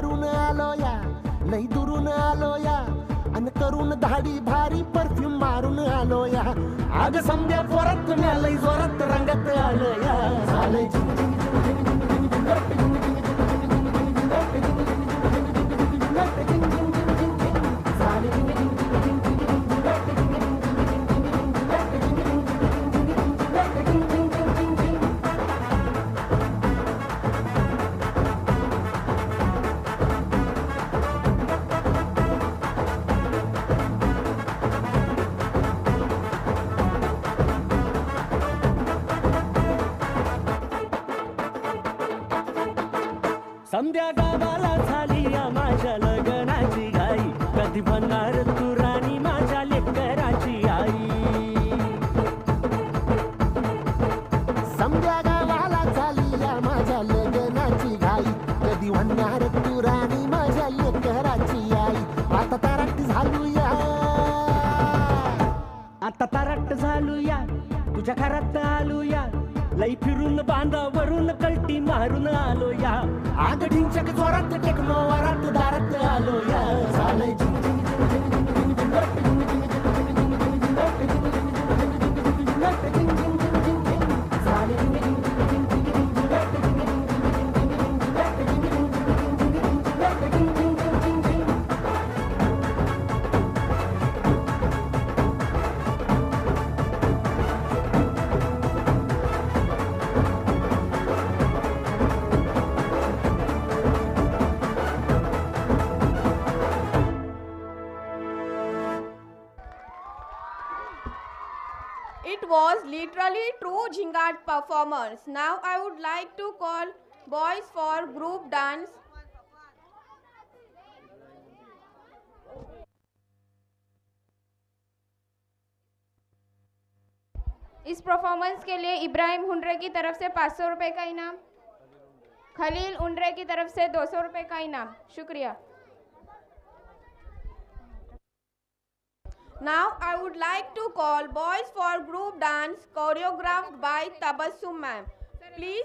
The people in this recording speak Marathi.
भरून आलो या, लई दुरून आलो या, अन करून धाडी भारी परफ्यूम मारून आलो या. आग समद्या परत लई जोरात रंगात आलो या. झालंय झिंग झिंग झिंग झिंग झिंग झिंग झिंग झिंग झिंग झिंग झिंग समद्या गावाला झाली या माझ्या लग्नाची घाई, कधी बनणार तू राणी माझ्या लेकराची आई. समद्या गावाला झाली या माझ्या लग्नाची घाई, कधी बनणार तू राणी माझ्या लेकराची आई. आता तारट झालूया, आता तारट झालूया, तुझ्या घरात आलूया, लई फिरून बांधावरून कलटी मारून आलो या. आग ढिंचक जोरात टेकनो वरात दारात आलो या. झालंय झिंग झिंग झिंग झिंग झिंग झिंग झिंग झिंग It was literally true Jhingat performance. Now I would like to call boys for group dance. इस परफॉर्मेंस के लिए इब्राहिम हुंडरे की तरफ से 500 रुपए का इनाम, खलील उंडरे की तरफ से 200 रुपए का इनाम. शुक्रिया. Now I would like to call boys for group dance choreographed by Tabassum ma'am. Please